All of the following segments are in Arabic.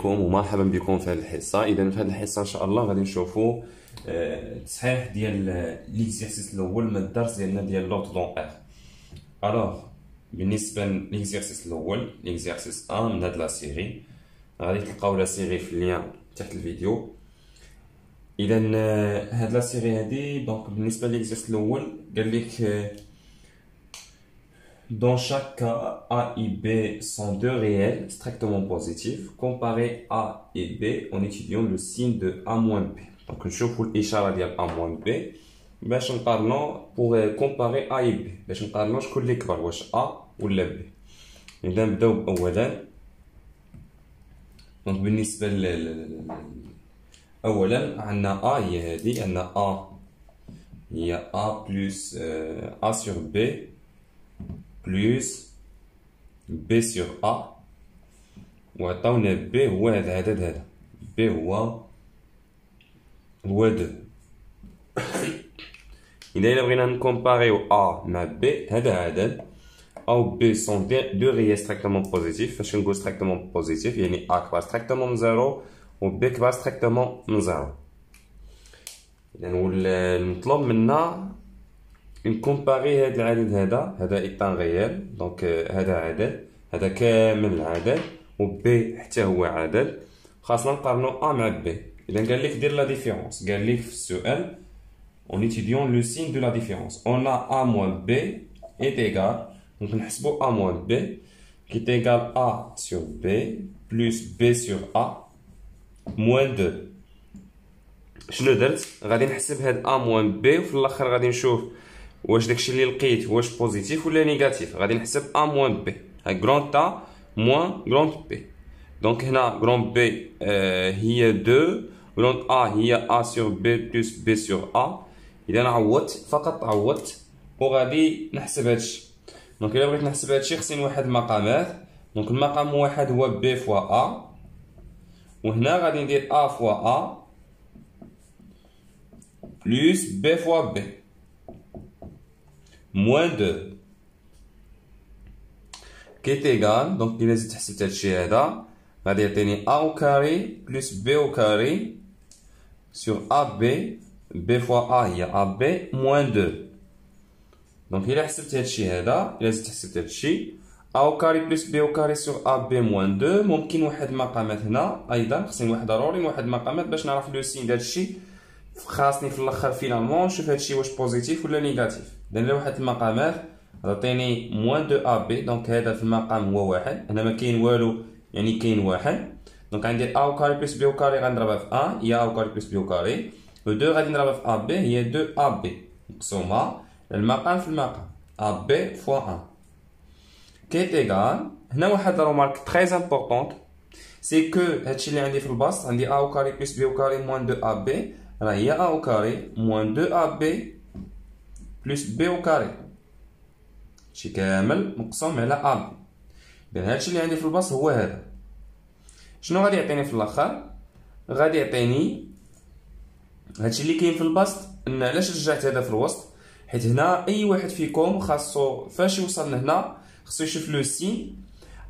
عليكم ومرحبا بكم في هذه الحصه. اذا في هذه الحصه ان شاء الله غادي نشوفوا التصحيح ديال ليكزيرسيس الاول من الدرس ديالنا ديال لوط دون ار. الوغ بالنسبه لليكزيرسيس الاول ليكزيرسيس 1 من هاد لا سيري غادي تلقاو لا سيري في اللين تحت الفيديو. اذا هاد لا سيري هادي دونك بالنسبه لليكزيرسيس الاول قال لك dans chaque cas, A et B sont deux réels strictement positifs. Comparez A et B en étudiant le signe de A moins B. Donc, je vous l'ishara de A moins B. باش نقارنو pour comparer A et B. باش نقارنو شكون اللي كبر واش A ولا B. إذا نبداو أولا. donc بالنسبة أولا عندنا A هي هذه، عندنا A هي A plus A sur B plus B sur A وعطاونا B هو هذا العدد هذا B هو 2. إذا بغينا نكومباريو A مع B هذا عدد أو B sont deux réels strictement positifs. فاش نقول strictement positif يعني A كبر strictement من 0 و B كبر strictement من 0. إذا المطلوب منا نكومباري هذا العدد هذا ايطان غيال دونك هذا عدد هذا كامل العدد و بي حتى هو عدد خاصنا نقارنو ا مع بي. اذا قال لك دير لا ديفيرونس، قال لك في السؤال اون étudiant لو سين دو لا ديفيرونس اون ا موان بي est égal دونك نحسبو ا موان بي qui est égal a sur b plus b sur a moins 2. شنو درت؟ غادي نحسب هاد ا موان بي وفي الاخر غادي نشوف واش داكشي اللي لقيت واش بوزيتيف ولا نيجاتيف. غادي نحسب ا موان بي ها غروند ا موان غروند بي. دونك هنا غروند بي هي 2 غروند ا هي ا سور بي بلس بي سور ا. اذا عوضت فقط عوضت وغادي نحسب هادشي. دونك الا بغيت نحسب هادشي خصني نوحد المقامات. دونك المقام واحد هو بي فوا ا وهنا غادي ندير ا فوا ا بلس بي فوا بي moins 2 qui est égal donc إلا زدت حسبت هادشي هذا غادي يعطيني a au carré plus b au carré sur ab b fois a هي ab moins 2. donc إلا حسبت هادشي هذا إلا زدت حسبت هادشي a au carré plus b au carré sur ab moins 2 ممكن نوحد المقامات هنا أيضا خصني نوحد ضروري نوحد المقامات باش نعرف لو سين ديال هادشي خاصني في الاخر فينالمون نشوف هادشي واش بوزيتيف ولا نيجاتيف. اذا لو وحدت المقامات غتعطيني موان 2 ا بي دونك هذا في المقام هو واحد هنا ما كاين والو يعني كاين واحد. دونك غندير ا او كاري بلس بي او كاري غنضربها في ا هي ا او كاري بلس بي او كاري و 2 غادي نضربها في ا بي هي 2 ا بي مقسومه المقام في المقام ا بي فوا ا كيت ايغال. هنا واحد رومارك تري امبورطونط سي كو هادشي اللي عندي في البسط عندي ا او كاري بلس بي او كاري موان 2 ا بي راه هي ا او كاري موان 2 ا بي بلس بي او كاري شي كامل مقسوم على ا بي. اذا هادشي اللي عندي في البسط هو هذا. شنو غادي يعطيني في الاخر؟ غادي يعطيني هادشي اللي كاين في البسط. ان علاش رجعت هذا في الوسط؟ حيت هنا اي واحد فيكم خاصو فاش يوصل لهنا خصو يشوف لو سين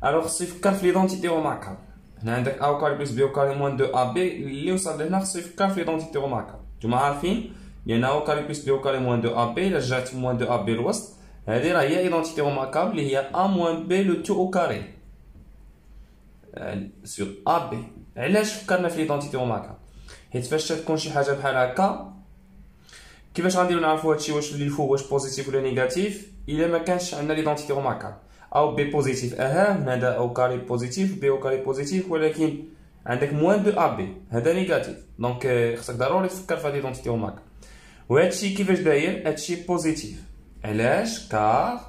الوغ خصو يفكر في ليدونتيتي روماركابل. هنا عندك ا او كاري بلس بي او كاري موان 2 ا بي اللي وصل لهنا خصو يفكر في ليدونتيتي روماركابل. نتوما عارفين لان ا او كاري بلس بي او كاري موان 2 ا بي الا رجعت موان 2 ا بي الوسط هذه راه هي ايدونتيتي روماركابل اللي هي ا موان بي لو تو او كاري سور ا بي. علاش فكرنا في ليدونتيتي روماركابل؟ حيت فاش تكون شي حاجه بحال هكا كيفاش غنديرو نعرفو هادشي واش اللي الفوق واش بوزيتيف ولا نيجاتيف الا ما كانش عندنا ليدونتيتي روماركابل. او بي بوزيتيف اهم هذا او كاري بوزيتيف بي او كاري بوزيتيف ولكن عندك موان 2 ا بي هذا نيجاتيف. دونك خصك ضروري تفكر في هاد ليدونتيتي روماركابل. وهادشي كيفاش داير؟ هادشي بوزيتيف. علاش؟ كار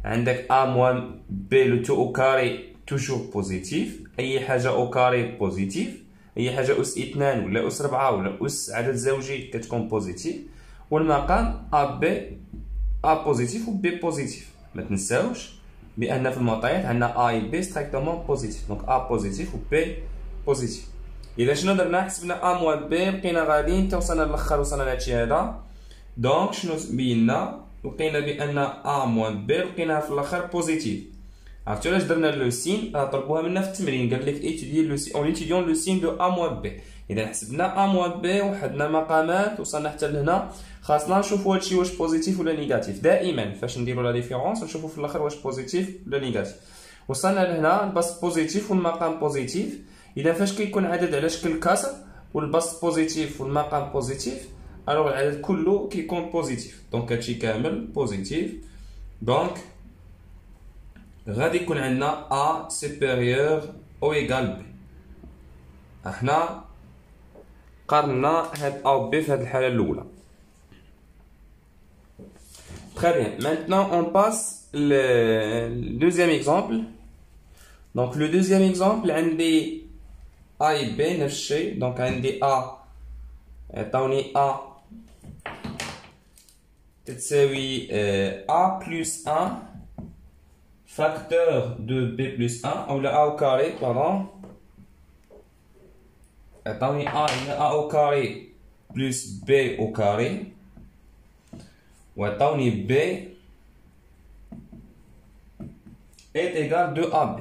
عندك ا موان بي لو تو او كاري توجور بوزيتيف. اي حاجه او كاري بوزيتيف اي حاجه اس 2 ولا اس 4 ولا اس عدد زوجي كتكون بوزيتيف. والمقام ا بي ا بوزيتيف و بي بوزيتيف. ما تنساوش بان في المعطيات عندنا ا بي ستريكتومون بوزيتيف دونك ا بوزيتيف و بي بوزيتيف. اذا شنو درنا؟ حسبنا ا موان بي بقينا غاديين حتى وصلنا للاخر وصلنا لهادشي هذا. دونك شنو بينا؟ لقينا بان ا موان بي لقيناها في الاخر بوزيتيف. عرفتوا علاش درنا لو سين؟ طلبوها منا في التمرين، قال لك اون étudiant لو سين دو ا موان بي. اذا حسبنا ا موان بي وحدنا مقامات وصلنا حتى لهنا، خاصنا نشوفوا هادشي واش بوزيتيف ولا نيجاتيف. دائما فاش نديروا لا ديفيرونس نشوفوا في الاخر واش بوزيتيف ولا نيجاتيف. وصلنا لهنا البسط بوزيتيف والمقام بوزيتيف. اذا فاش كيكون عدد على شكل كسر والبسط بوزيتيف والمقام بوزيتيف، الوغ العدد كله كيكون بوزيتيف. دونك هادشي كامل بوزيتيف. دونك غادي يكون عندنا A supérieur ou égal B. احنا قارنا هاد A و B في هاد الحالة الأولى. Très bien. Maintenant, on passe le deuxième exemple. Donc, le deuxième exemple, عندي A et B نفس الشيء. Donc, عندي A عطاوني A تتساوي A plus 1 facteur de B plus 1 ou le A au carré, pardon. عطاوني A هي A au carré plus B au carré. وعطاوني B est égal 2AB.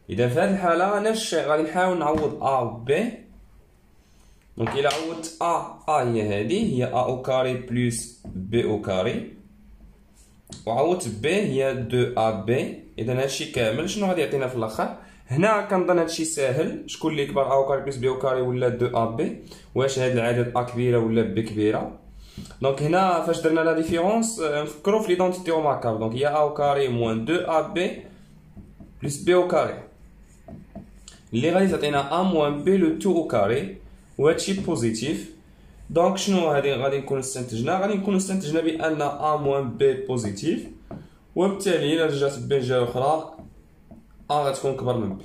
إذا في هذه الحالة نفس الشيء غادي نحاول نعوض A و B. دونك إلا عوضت A هي هذه هي A au carré plus B au carré. وعوضت B هي 2AB. إذا هادشي كامل شنو غادي يعطينا في الآخر؟ هنا كنظن هادشي ساهل. شكون اللي كبر A au carré plus B au carré ولا 2AB؟ واش هاد العدد A كبيرة ولا B كبيرة؟ دونك هنا فاش درنا لا ديفيرونس نفكرو في ليدونتيتي روماركابل. دونك هي A au carré moins 2AB plus B au carré اللي غادي تعطينا A moins B le tout au carré. وهادشي بوزيتيف. دونك شنو غادي نكون استنتجنا بان A moins B بوزيتيف، وبالتالي الا رجعت B جهه اخرى A غتكون كبر من B.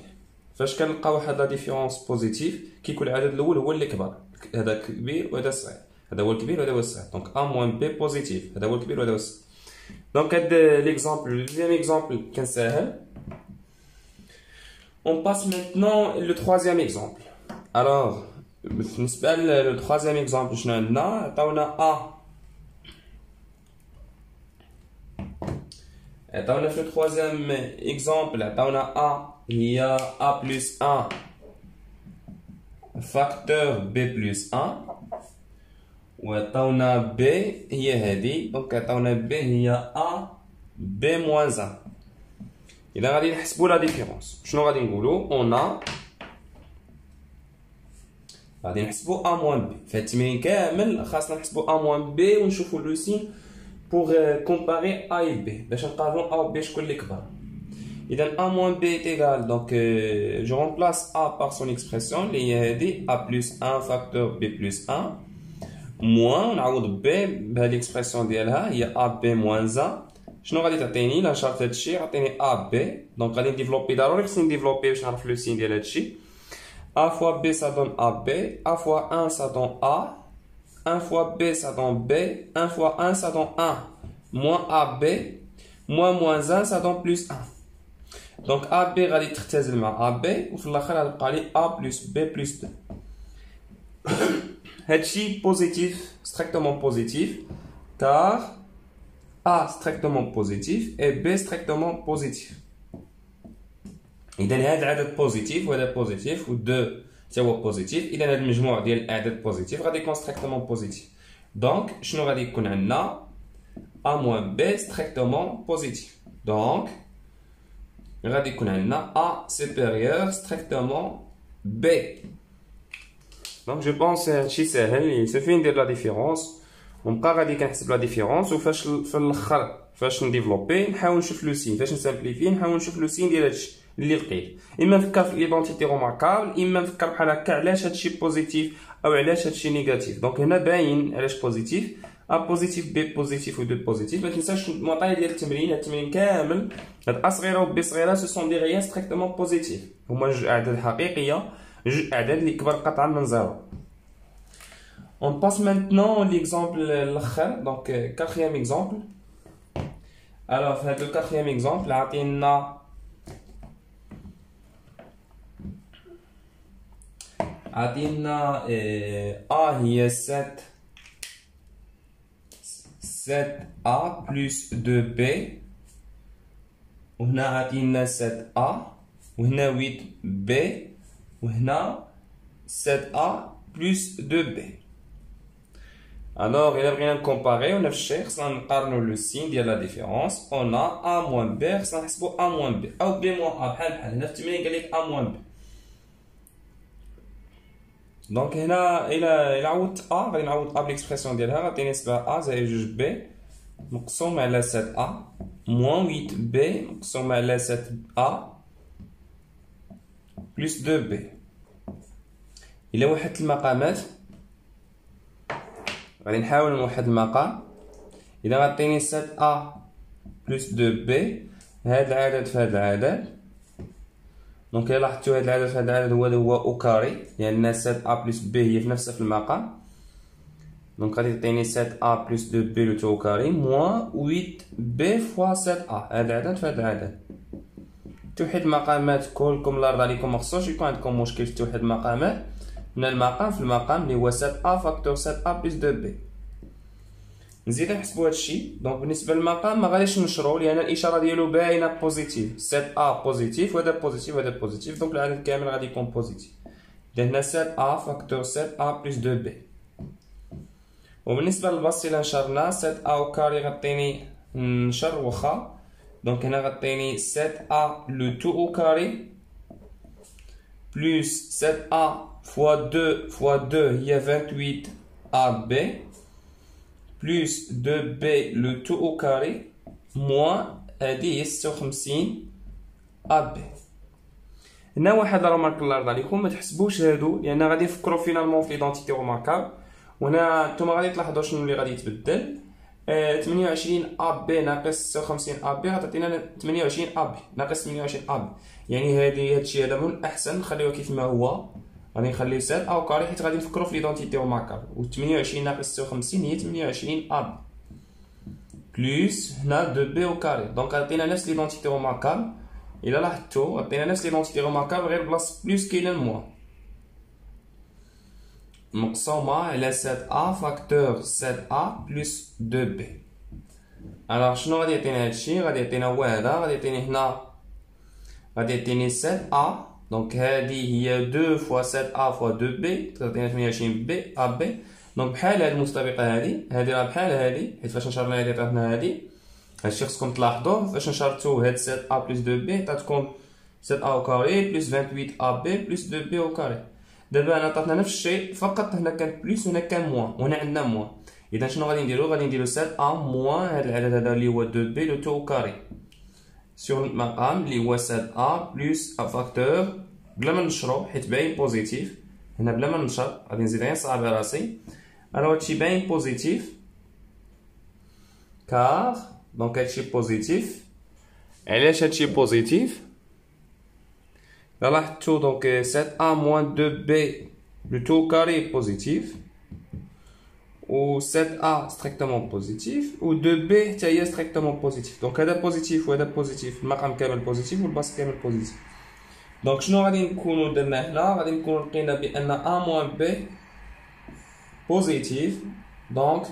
فاش كنلقاو واحد لا ديفيرونس بوزيتيف كيكون العدد الاول هو اللي كبر، هذا كبير وهذا صغير، هذا هو الكبير وهذا هو الصغير. دونك A moins B بوزيتيف، هذا هو الكبير وهذا هو الصغير. دونك هاد ليكزامبل الدوزيام اكزامبل كان ساهل. On passe maintenant le troisième exemple. Alors, بالنسبة لو troisième exemple شنو عندنا؟ عطاونا A. عطاونا في le troisième exemple عطاونا A هي A plus 1 facteur B plus 1. وعطاونا B هي هذه. دونك عطاونا B هي A B moins 1. إذا غادي نحسبو لا ديفيرونس شنو غادي نقولو؟ غادي نحسبو A moins B. في التمرين كامل خاصنا نحسبو A moins B ونشوفو لو سين بوغ كومباري A et B باش نقارنو A و B شكون اللي كبر. إذا A moins B est égal. Donc je remplace A par son expression اللي هي هادي A plus 1 facteur B plus 1 moins نعوض B بهاد l'expression ديالها هي AB moins 1. شنو غادي تعطيني؟ لا شرط هادشي عطيني AB. دونك غادي نديفلوبي ضروري خصني نديفلوبي باش نعرف لو سين ديال هادشي. A fois B ça donne AB, A fois 1 ça donne A, 1 fois B ça donne B, 1 fois 1 ça donne 1, moins AB, moins 1 ça donne plus 1. Donc AB غادي تختزل مع AB وفي الاخر غتبقى لي A plus B plus 2. هادشي بوزيتيف strictement positif car A strictement positif et B strictement positif. إذا هذا العدد بوزيتيف وهذا بوزيتيف و 2 حتى هو بوزيتيف. إذا هذا المجموع ديال الأعداد بوزيتيف غادي يكون ستريكتومون بوزيتيف. دونك شنو غادي يكون عندنا؟ A moins B ستريكتومون بوزيتيف. دونك غادي يكون عندنا A supérieur ستريكتومون B. دونك جو بونس هادشي ساهل. يسوفي ندير لا ديفيرونس ونبقى غادي كنحسب لا ديفيرونس، وفاش في الاخر فاش نديفلوبي نحاول نشوف لو سين، فاش نسامبليفي نحاول نشوف لو سين ديال هادشي اللي لقيت. اما نفكر في ليدونتيتي روماركابل، اما نفكر بحال هكا علاش هادشي بوزيتيف او علاش هادشي نيجاتيف. دونك هنا باين علاش بوزيتيف. A بوزيتيف B بوزيتيف و 2 بوزيتيف. ما تنساش المعطيات ديال التمرين كامل هاد A صغيره و B صغيره سو سون دي غيان ستريكتومون بوزيتيف، هما جوج اعداد حقيقيه، جوج اعداد اللي كبر قطعا من زيرو. On passe maintenant l'exemple l'akhar, donc quatrième exemple. Alors, le quatrième exemple, عطينا A هي 7A plus 2B وهنا عطينا 7A وهنا 8B وهنا 7A plus 2B. Alors, إلا بغينا نكومباريو نفس الشيء خصنا نقارنو لو سين ديال لا ديفيرونس. اون ا موان بي خصنا نحسبو ا موان بي او بي موان ا بحال هنا في التمرين قالك ا موان بي. دونك هنا إلا عوضت ا غادي نعوض ا بليكسبرسيون ديالها غادي نسبة ا زائد جوج بي مقسوم على 7a موان 8b مقسوم على 7a بلس 2b. إلا وحدت المقامات غادي نحاول نوحد المقام. إذا غعطيني 7a بلس 2b هاد العدد في هاد العدد، دونك إلا لاحظتو هاد العدد في هاد العدد هو او كاري لأن 7a بلس b هي في نفسها في المقام. دونك غادي تعطيني 7a بلس 2b لو تو كاري موان 8b فوا 7a هاد العدد في هاد العدد. توحيد المقامات كلكم الله يرضى عليكم مخصوصش يكون عندكم مشكل في توحيد المقامات. هنا المقام في المقام اللي هو 7a فاكتور 7a بلس 2b. نزيدو نحسبو هادشي. دونك بالنسبه للمقام ما غاديش نشرو لان الاشاره ديالو باينه بوزيتيف، 7a بوزيتيف وهذا بوزيتيف وهذا بوزيتيف، دونك العدد كامل غادي يكون بوزيتيف. اذا هنا 7a فاكتور 7a بلس 2b. وبالنسبه للبسط الى نشرنا 7a او كاري غطيني نشر واخا، دونك هنا غطيني 7a لو تو او كاري بلس 7a fois 2 fois 2 هي 28ab plus 2b le tout au carré moins هذه هي 56ab. هنا واحد رمارك الله يرضى عليكم ما تحسبوش هادو لان غادي نفكروا فينالمون في ليدونتيتي روماركابل. وهنا نتوما غادي تلاحظوا شنو اللي غادي يتبدل. 28ab ناقص 56ab غتعطينا 28ab ناقص 28ab، يعني هادشي هذا من الاحسن نخليوه كيف ما هو. غادي نخليو 7 او كاري حيت غادي نفكروا في ليدونتيتي روماركابل. و 28 ناقص 56 هي 28ab بلس هنا 2b او كاري. دونك عطينا نفس ليدونتيتي روماركابل. الا لاحظتوا عطينا نفس ليدونتيتي روماركابل غير بلاصه بلس كاين الموان مقسومه على 7a فاكتور 7a بلس 2b. الوغ شنو غادي يعطينا هادشي؟ غادي يعطينا هو هذا، غادي يعطيني هنا غادي يعطيني 7a. دونك هذه هي 2 فوا 7a فوا 2b تعطينا 28b ab. دونك بحال هاد المتطابقه هذه راه بحال هذه حيت فاش نشرنا هذه عطاتنا هذه. هادشي خصكم تلاحظوه فاش نشرتو هاد 7a بلس 2b عطاتكم 7a او كاري بلس 28ab بلس 2b او كاري. دابا انا عطاتنا نفس الشيء فقط هنا كان بلس وهنا كان موان وهنا عندنا موان. اذا شنو غادي نديرو؟ غادي نديرو 7a موان هاد العدد هذا اللي هو 2b لو تو كاري سور المقام اللي هو 7a بلس فاكتور بلا ما نشرو حيت باين بوزيتيف. هنا بلا ما نشر غادي نزيد غير نصعب راسي. الوغ هادشي باين بوزيتيف كار دونك هادشي بوزيتيف. علاش هادشي بوزيتيف؟ لا لاحظتو دونك 7a موان 2b لو تو كاري بوزيتيف و 7a ستريكتومون بوزيتيف و 2b حتى هي ستريكتومون بوزيتيف. دونك هذا بوزيتيف وهذا بوزيتيف، المقام كامل بوزيتيف والبسط كامل بوزيتيف. دونك شنو غادي نكونو درنا هنا؟ غادي نكونو لقينا بان a موان b بوزيتيف. دونك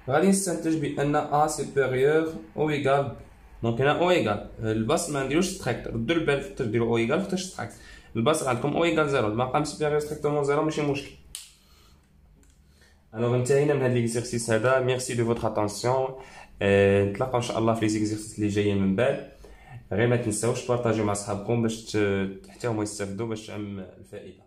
غادي نستنتج بان a سوبيريور او ايكال b. دونك هنا او ايكال البسط ما نديروش ستريكت، ردوا البال فاش ديروا او ايكال فاش ستريكت. البسط عندكم او ايكال 0 المقام سوبيريور ستريكتومون 0 ماشي مشكل. الوغ انتهينا من هذا ليكزيرسيس هذا. ميرسي دو فوتر اتونسيون. نتلاقاو ان شاء الله في لي زيكزيرسيس اللي جايين من بعد. غير ما تنساوش بارطاجيو مع صحابكم باش حتى هما يستافدوا باش تعم الفائده.